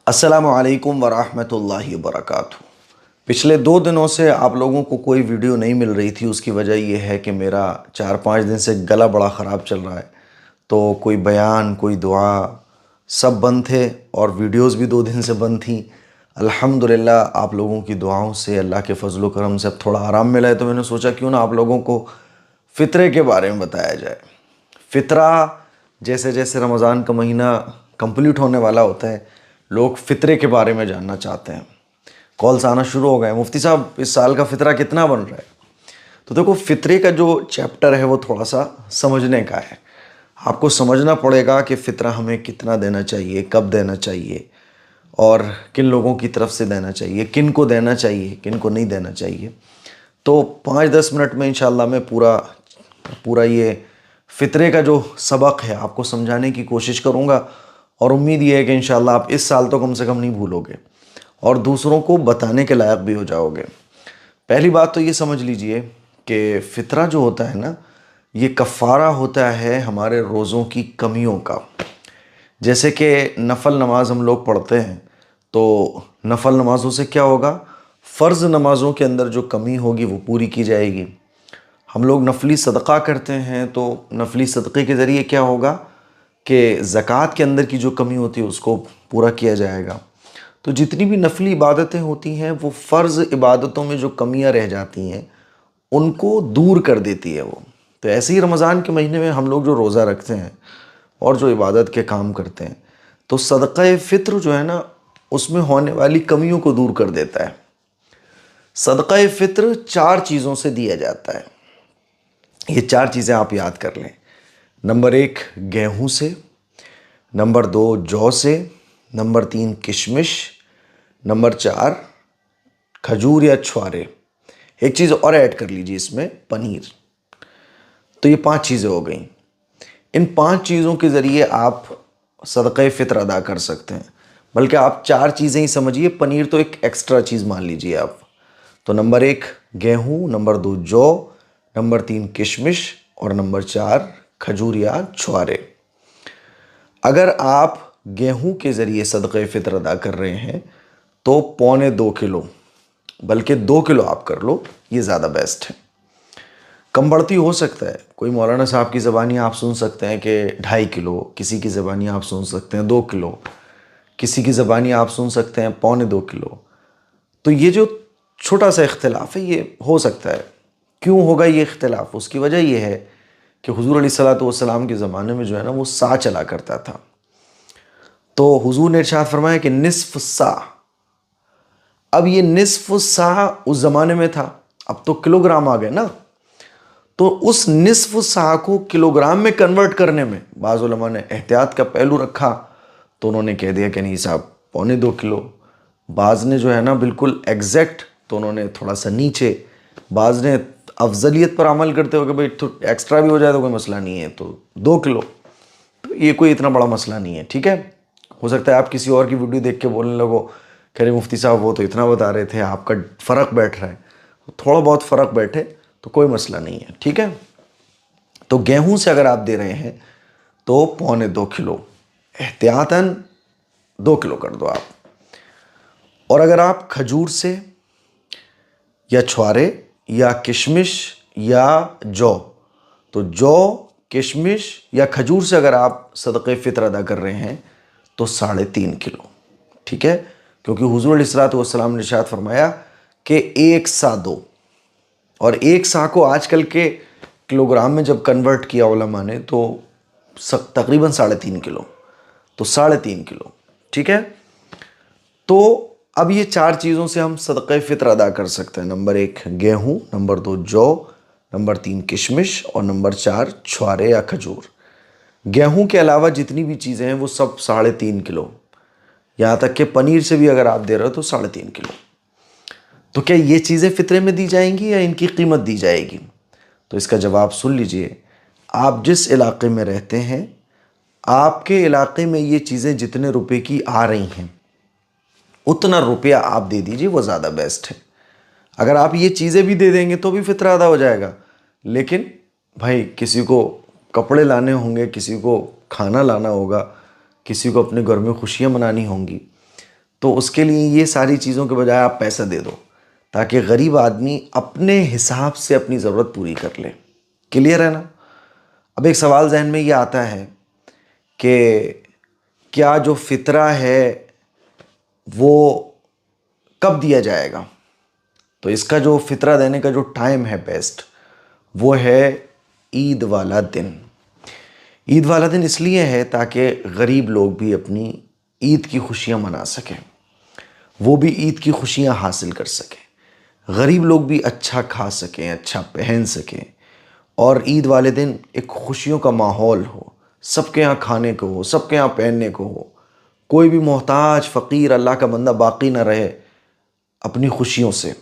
السلام علیکم ورحمۃ اللہ وبرکاتہ۔ پچھلے 2 دنوں سے آپ لوگوں کو کوئی ویڈیو نہیں مل رہی تھی، اس کی وجہ یہ ہے کہ میرا 4-5 دن سے گلا بڑا خراب چل رہا ہے، تو کوئی بیان کوئی دعا سب بند تھے اور ویڈیوز بھی 2 دن سے بند تھیں۔ الحمدللہ آپ لوگوں کی دعاؤں سے، اللہ کے فضل و کرم سے اب تھوڑا آرام ملا ہے، تو میں نے سوچا کیوں نہ آپ لوگوں کو فطرے کے بارے میں بتایا جائے۔ فطرہ جیسے جیسے رمضان کا مہینہ کمپلیٹ ہونے والا ہوتا ہے، لوگ فطرے کے بارے میں جاننا چاہتے ہیں، کالز آنا شروع ہو گئے ہیں، مفتی صاحب اس سال کا فطرہ کتنا بن رہا ہے؟ تو دیکھو، فطرے کا جو چیپٹر ہے وہ تھوڑا سا سمجھنے کا ہے۔ آپ کو سمجھنا پڑے گا کہ فطرہ ہمیں کتنا دینا چاہیے، کب دینا چاہیے، اور کن لوگوں کی طرف سے دینا چاہیے، کن کو دینا چاہیے، کن کو نہیں دینا چاہیے۔ تو 5-10 منٹ میں انشاءاللہ میں پورا یہ فطرے کا جو سبق ہے آپ کو سمجھانے کی کوشش کروں گا، اور امید یہ ہے کہ انشاءاللہ آپ اس سال تو کم سے کم نہیں بھولو گے اور دوسروں کو بتانے کے لائق بھی ہو جاؤ گے۔ پہلی بات تو یہ سمجھ لیجئے کہ فطرہ جو ہوتا ہے نا، یہ کفارہ ہوتا ہے ہمارے روزوں کی کمیوں کا۔ جیسے کہ نفل نماز ہم لوگ پڑھتے ہیں، تو نفل نمازوں سے کیا ہوگا؟ فرض نمازوں کے اندر جو کمی ہوگی وہ پوری کی جائے گی۔ ہم لوگ نفلی صدقہ کرتے ہیں، تو نفلی صدقے کے ذریعے کیا ہوگا کہ زکوٰۃ کے اندر کی جو کمی ہوتی ہے اس کو پورا کیا جائے گا۔ تو جتنی بھی نفلی عبادتیں ہوتی ہیں، وہ فرض عبادتوں میں جو کمیاں رہ جاتی ہیں ان کو دور کر دیتی ہے وہ۔ تو ایسے ہی رمضان کے مہینے میں ہم لوگ جو روزہ رکھتے ہیں اور جو عبادت کے کام کرتے ہیں، تو صدقہ فطر جو ہے نا، اس میں ہونے والی کمیوں کو دور کر دیتا ہے۔ صدقہ فطر 4 چیزوں سے دیا جاتا ہے، یہ 4 چیزیں آپ یاد کر لیں۔ نمبر 1 گیہوں سے، نمبر 2 جو سے، نمبر 3 کشمش، نمبر 4 کھجور یا چھوارے۔ ایک چیز اور ایڈ کر لیجیے اس میں، پنیر۔ تو یہ 5 چیزیں ہو گئیں۔ ان 5 چیزوں کے ذریعے آپ صدقہ فطر ادا کر سکتے ہیں، بلکہ آپ 4 چیزیں ہی سمجھیے، پنیر تو ایک ایکسٹرا چیز مان لیجیے آپ۔ تو نمبر 1 گیہوں، نمبر 2 جو، نمبر 3 کشمش، اور نمبر 4 کھجور یا چھوارے۔ اگر آپ گیہوں کے ذریعے صدقہ فطر ادا کر رہے ہیں تو 1.25 کلو، بلکہ 2 کلو آپ کر لو، یہ زیادہ بیسٹ ہے۔ کم بڑھتی ہو سکتا ہے، کوئی مولانا صاحب کی زبانی آپ سن سکتے ہیں کہ 2.5 کلو، کسی کی زبانی آپ سن سکتے ہیں 2 کلو، کسی کی زبانی آپ سن سکتے ہیں 1.25 کلو۔ تو یہ جو چھوٹا سا اختلاف ہے یہ ہو سکتا ہے۔ کیوں ہوگا یہ اختلاف؟ اس کی وجہ یہ ہے کہ حضور علیہ السلام کے زمانے میں جو ہے نا، وہ سا چلا کرتا تھا۔ تو حضور نے ارشاد فرمایا کہ نصف سا۔ اب یہ نصف سا اس زمانے میں تھا، اب تو کلو گرام آ گئے نا، تو اس نصف سا کو کلو گرام میں کنورٹ کرنے میں بعض علماء نے احتیاط کا پہلو رکھا، تو انہوں نے کہہ دیا کہ نہیں صاحب 1.25 کلو۔ بعض نے جو ہے نا بالکل ایگزیکٹ، تو انہوں نے تھوڑا سا نیچے۔ بعض نے افضلیت پر عمل کرتے ہو کہ بھئی ایکسٹرا بھی ہو جائے تو کوئی مسئلہ نہیں ہے، تو 2 کلو۔ تو یہ کوئی اتنا بڑا مسئلہ نہیں ہے، ٹھیک ہے۔ ہو سکتا ہے آپ کسی اور کی ویڈیو دیکھ کے بولنے لگو کہ مفتی صاحب وہ تو اتنا بتا رہے تھے، آپ کا فرق بیٹھ رہا ہے۔ تھوڑا بہت فرق بیٹھے تو کوئی مسئلہ نہیں ہے، ٹھیک ہے۔ تو گیہوں سے اگر آپ دے رہے ہیں تو 1.25 کلو، احتیاطاً 2 کلو کر دو آپ۔ اور اگر آپ کھجور سے یا چھوارے یا کشمش یا جو، تو جو، کشمش یا کھجور سے اگر آپ صدقہ فطر ادا کر رہے ہیں تو 3.5 کلو، ٹھیک ہے۔ کیونکہ حضور علیہ السلام نے ارشاد فرمایا کہ 1 سا دو، اور 1 سا کو آج کل کے کلو گرام میں جب کنورٹ کیا علماء نے تو تقریباً 3.5 کلو، تو 3.5 کلو، ٹھیک ہے۔ تو اب یہ 4 چیزوں سے ہم صدقہ فطر ادا کر سکتے ہیں۔ نمبر 1 گیہوں، نمبر 2 جو، نمبر 3 کشمش، اور نمبر 4 چھوارے یا کھجور۔ گیہوں کے علاوہ جتنی بھی چیزیں ہیں وہ سب 3.5 کلو، یہاں تک کہ پنیر سے بھی اگر آپ دے رہے ہو تو 3.5 کلو۔ تو کیا یہ چیزیں فطرے میں دی جائیں گی یا ان کی قیمت دی جائے گی؟ تو اس کا جواب سن لیجئے۔ آپ جس علاقے میں رہتے ہیں، آپ کے علاقے میں یہ چیزیں جتنے روپے کی آ رہی ہیں اتنا روپیہ آپ دے دیجئے، وہ زیادہ بیسٹ ہے۔ اگر آپ یہ چیزیں بھی دے دیں گے تو بھی فطرہ ادا ہو جائے گا، لیکن بھائی کسی کو کپڑے لانے ہوں گے، کسی کو کھانا لانا ہوگا، کسی کو اپنے گھر میں خوشیاں منانی ہوں گی، تو اس کے لیے یہ ساری چیزوں کے بجائے آپ پیسہ دے دو تاکہ غریب آدمی اپنے حساب سے اپنی ضرورت پوری کر لے. کلیئر ہے نا؟ اب ایک سوال ذہن میں یہ آتا ہے کہ کیا جو فطرہ ہے وہ کب دیا جائے گا؟ تو اس کا جو فطرہ دینے کا جو ٹائم ہے بیسٹ وہ ہے عید والا دن. عید والا دن اس لیے ہے تاکہ غریب لوگ بھی اپنی عید کی خوشیاں منا سکیں، وہ بھی عید کی خوشیاں حاصل کر سکیں، غریب لوگ بھی اچھا کھا سکیں، اچھا پہن سکیں، اور عید والے دن ایک خوشیوں کا ماحول ہو، سب کے ہاں کھانے کو ہو، سب کے ہاں پہننے کو ہو، کوئی بھی محتاج فقیر اللہ کا بندہ باقی نہ رہے اپنی خوشیوں سے.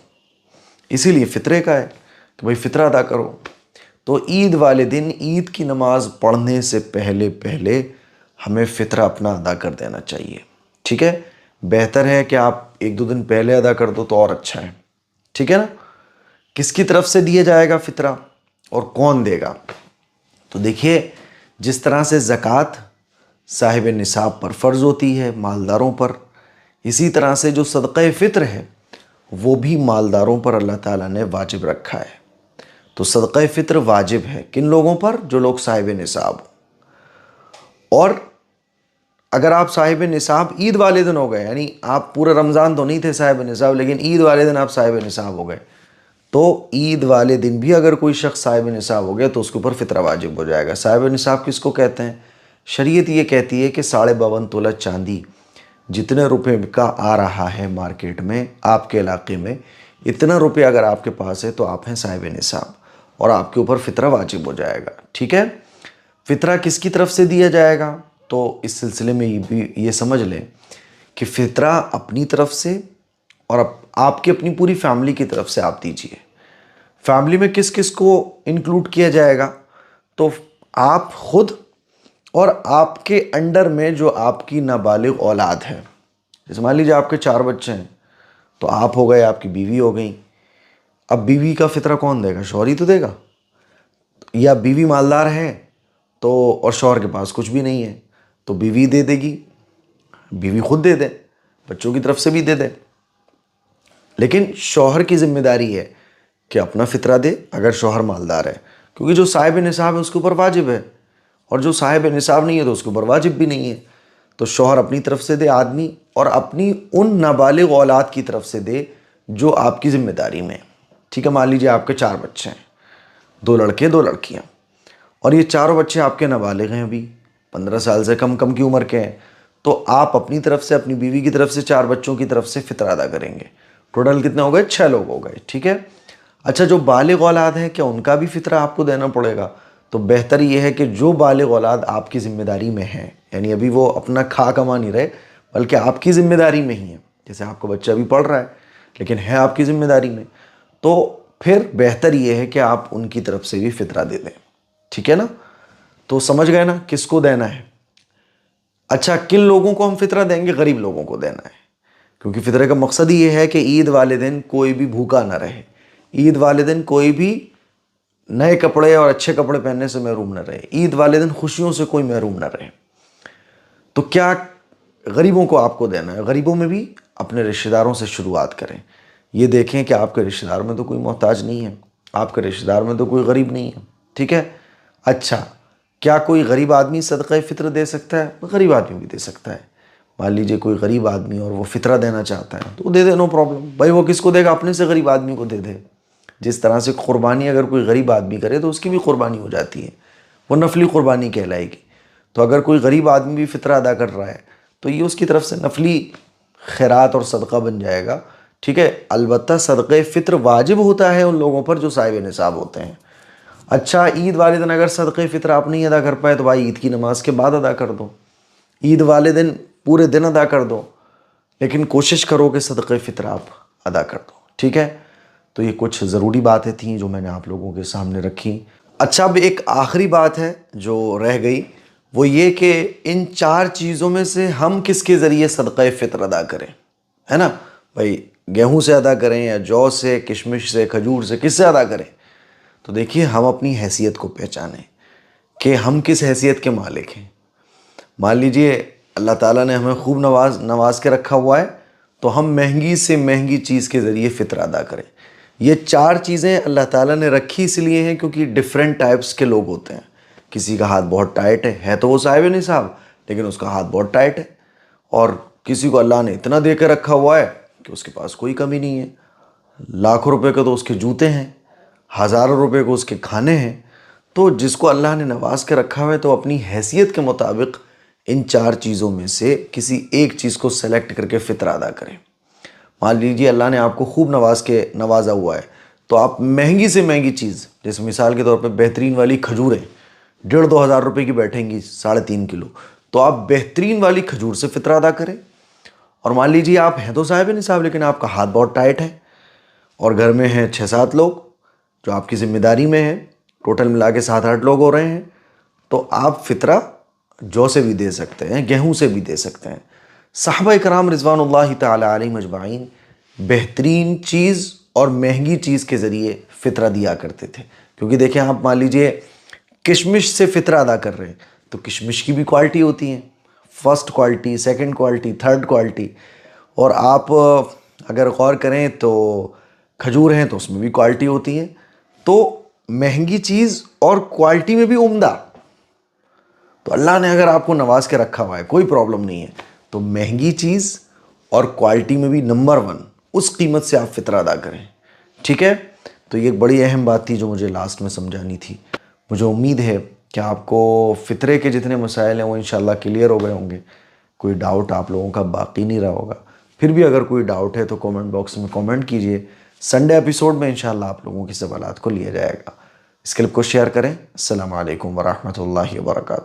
اسی لیے فطرے کا ہے کہ بھئی فطرہ ادا کرو. تو عید والے دن عید کی نماز پڑھنے سے پہلے ہمیں فطرہ اپنا ادا کر دینا چاہیے. ٹھیک ہے؟ بہتر ہے کہ آپ 1-2 دن پہلے ادا کر دو تو اور اچھا ہے. ٹھیک ہے نا؟ کس کی طرف سے دیا جائے گا فطرہ اور کون دے گا؟ تو دیکھیے، جس طرح سے زکوٰۃ صاحب نصاب پر فرض ہوتی ہے، مالداروں پر، اسی طرح سے جو صدقہ فطر ہے وہ بھی مالداروں پر اللہ تعالیٰ نے واجب رکھا ہے. تو صدقہ فطر واجب ہے کن لوگوں پر؟ جو لوگ صاحب نصاب ہوں. اور اگر آپ صاحب نصاب عید والے دن ہو گئے، یعنی آپ پورے رمضان تو نہیں تھے صاحب نصاب لیکن عید والے دن آپ صاحب نصاب ہو گئے، تو عید والے دن بھی اگر کوئی شخص صاحب نصاب ہو گیا تو اس کے اوپر فطرہ واجب ہو جائے گا. صاحب نصاب کس کو کہتے ہیں؟ شریعت یہ کہتی ہے کہ 52.5 تولہ چاندی جتنے روپے کا آ رہا ہے مارکیٹ میں آپ کے علاقے میں، اتنا روپے اگر آپ کے پاس ہے تو آپ ہیں صاحب نصاب اور آپ کے اوپر فطرہ واجب ہو جائے گا. ٹھیک ہے؟ فطرہ کس کی طرف سے دیا جائے گا؟ تو اس سلسلے میں یہ سمجھ لیں کہ فطرہ اپنی طرف سے اور آپ کی اپنی پوری فیملی کی طرف سے آپ دیجئے. فیملی میں کس کس کو انکلوڈ کیا جائے گا؟ تو آپ خود اور آپ کے انڈر میں جو آپ کی نابالغ اولاد ہے. جیسے مان لیجیے آپ کے 4 بچے ہیں تو آپ ہو گئے، آپ کی بیوی ہو گئی. اب بیوی کا فطرہ کون دے گا؟ شوہر ہی تو دے گا. یا بیوی مالدار ہے تو اور شوہر کے پاس کچھ بھی نہیں ہے تو بیوی دے دے گی، بیوی خود دے دے، بچوں کی طرف سے بھی دے دے. لیکن شوہر کی ذمہ داری ہے کہ اپنا فطرہ دے اگر شوہر مالدار ہے، کیونکہ جو صاحب نصاب ہے اس کے اوپر واجب ہے، اور جو صاحب نصاب نہیں ہے تو اس کے اوپر واجب بھی نہیں ہے. تو شوہر اپنی طرف سے دے آدمی، اور اپنی ان نابالغ اولاد کی طرف سے دے جو آپ کی ذمہ داری میں. ٹھیک ہے؟ مان لیجیے آپ کے 4 بچے ہیں، 2 لڑکے 2 لڑکیاں، اور یہ چاروں بچے آپ کے نابالغ ہیں، ابھی 15 سال سے کم کی عمر کے ہیں. تو آپ اپنی طرف سے اپنی بیوی کی طرف سے 4 بچوں کی طرف سے فطرہ ادا کریں گے. ٹوٹل کتنے ہو گئے؟ 6 لوگ ہو گئے. ٹھیک ہے؟ اچھا، جو بالغ اولاد ہے کیا ان کا بھی فطرہ آپ کو دینا پڑے گا؟ تو بہتر یہ ہے کہ جو بالغ اولاد آپ کی ذمہ داری میں ہیں، یعنی ابھی وہ اپنا کما نہیں رہے بلکہ آپ کی ذمہ داری میں ہی ہیں، جیسے آپ کا بچہ ابھی پڑھ رہا ہے لیکن ہے آپ کی ذمہ داری میں، تو پھر بہتر یہ ہے کہ آپ ان کی طرف سے بھی فطرہ دے دیں. ٹھیک ہے نا؟ تو سمجھ گئے نا کس کو دینا ہے؟ اچھا، کن لوگوں کو ہم فطرہ دیں گے؟ غریب لوگوں کو دینا ہے، کیونکہ فطرے کا مقصد یہ ہے کہ عید والے دن کوئی بھی بھوکا نہ رہے، عید والے دن کوئی بھی نئے کپڑے اور اچھے کپڑے پہننے سے محروم نہ رہے، عید والے دن خوشیوں سے کوئی محروم نہ رہے. تو کیا غریبوں کو آپ کو دینا ہے؟ غریبوں میں بھی اپنے رشتہ داروں سے شروعات کریں. یہ دیکھیں کہ آپ کے رشتہ دار میں تو کوئی محتاج نہیں ہے، آپ کے رشتہ دار میں تو کوئی غریب نہیں ہے. ٹھیک ہے؟ اچھا، کیا کوئی غریب آدمی صدقہ فطر دے سکتا ہے؟ غریب آدمی بھی دے سکتا ہے. مان لیجیے کوئی غریب آدمی اور وہ فطرہ دینا چاہتا ہے تو دے دے، نو پرابلم. بھائی وہ کس کو دے گا؟ اپنے سے غریب آدمی کو دے دے. جس طرح سے قربانی اگر کوئی غریب آدمی کرے تو اس کی بھی قربانی ہو جاتی ہے، وہ نفلی قربانی کہلائے گی. تو اگر کوئی غریب آدمی بھی فطرہ ادا کر رہا ہے تو یہ اس کی طرف سے نفلی خیرات اور صدقہ بن جائے گا. ٹھیک ہے؟ البتہ صدقہ فطر واجب ہوتا ہے ان لوگوں پر جو صاحب نصاب ہوتے ہیں. اچھا، عید والے دن اگر صدقہ فطر آپ نہیں ادا کر پائے تو بھائی عید کی نماز کے بعد ادا کر دو، عید والے دن پورے دن ادا کر دو، لیکن کوشش کرو کہ صدقہ فطر آپ ادا کر دو. ٹھیک ہے؟ تو یہ کچھ ضروری باتیں تھیں جو میں نے آپ لوگوں کے سامنے رکھی. اچھا، اب ایک آخری بات ہے جو رہ گئی، وہ یہ کہ ان 4 چیزوں میں سے ہم کس کے ذریعے صدقہ فطر ادا کریں؟ ہے نا بھائی، گیہوں سے ادا کریں یا جو سے، کشمش سے، کھجور سے، کس سے ادا کریں؟ تو دیکھیے، ہم اپنی حیثیت کو پہچانیں کہ ہم کس حیثیت کے مالک ہیں. مان لیجئے اللہ تعالیٰ نے ہمیں خوب نواز کے رکھا ہوا ہے تو ہم مہنگی سے مہنگی چیز کے ذریعے فطر ادا کریں۔ یہ 4 چیزیں اللہ تعالیٰ نے رکھی اس لیے ہیں کیونکہ ڈیفرنٹ ٹائپس کے لوگ ہوتے ہیں۔ کسی کا ہاتھ بہت ٹائٹ ہے تو وہ صاحب نصاب، لیکن اس کا ہاتھ بہت ٹائٹ ہے، اور کسی کو اللہ نے اتنا دے کے رکھا ہوا ہے کہ اس کے پاس کوئی کمی نہیں ہے، لاکھوں روپے کے تو اس کے جوتے ہیں، ہزاروں روپے کو اس کے کھانے ہیں۔ تو جس کو اللہ نے نواز کے رکھا ہوا ہے تو اپنی حیثیت کے مطابق ان 4 چیزوں میں سے کسی ایک چیز کو سلیکٹ کر کے فطر ادا کریں۔ مان لیجیے اللہ نے آپ کو خوب نوازا ہوا ہے، تو آپ مہنگی سے مہنگی چیز، جیسے مثال کے طور پہ بہترین والی کھجوریں 1,500-2 ہزار روپے کی بیٹھیں گی 3.5 کلو، تو آپ بہترین والی کھجور سے فطر ادا کریں۔ اور مان لیجیے آپ ہیں تو صاحب نصاب، لیکن آپ کا ہاتھ بہت ٹائٹ ہے اور گھر میں ہیں 6-7 لوگ جو آپ کی ذمہ داری میں ہیں، ٹوٹل ملا کے 7-8 لوگ ہو رہے ہیں، تو آپ فطرہ جو سے بھی دے سکتے ہیں، گیہوں سے بھی دے سکتے ہیں۔ صحابہ کرام رضوان اللہ تعالی علیہم اجمعین بہترین چیز اور مہنگی چیز کے ذریعے فطرہ دیا کرتے تھے، کیونکہ دیکھیں آپ مان لیجیے کشمش سے فطرہ ادا کر رہے ہیں تو کشمش کی بھی کوالٹی ہوتی ہیں، first quality, second quality, third quality, اور آپ اگر غور کریں تو کھجور ہیں تو اس میں بھی کوالٹی ہوتی ہے۔ تو مہنگی چیز اور کوالٹی میں بھی عمدہ، تو اللہ نے اگر آپ کو نواز کے رکھا ہوا ہے، کوئی پرابلم نہیں ہے، تو مہنگی چیز اور کوالٹی میں بھی نمبر 1 اس قیمت سے آپ فطرہ ادا کریں، ٹھیک ہے؟ تو یہ ایک بڑی اہم بات تھی جو مجھے لاسٹ میں سمجھانی تھی۔ مجھے امید ہے کہ آپ کو فطرے کے جتنے مسائل ہیں وہ انشاءاللہ کلیئر ہو گئے ہوں گے، کوئی ڈاؤٹ آپ لوگوں کا باقی نہیں رہا ہوگا۔ پھر بھی اگر کوئی ڈاؤٹ ہے تو کومنٹ باکس میں کومنٹ کیجئے، سنڈے ایپیسوڈ میں انشاءاللہ آپ لوگوں کی سوالات کو لیا جائے گا۔ اس کلپ کو شیئر کریں۔ السلام علیکم ورحمۃ اللہ وبرکاتہ۔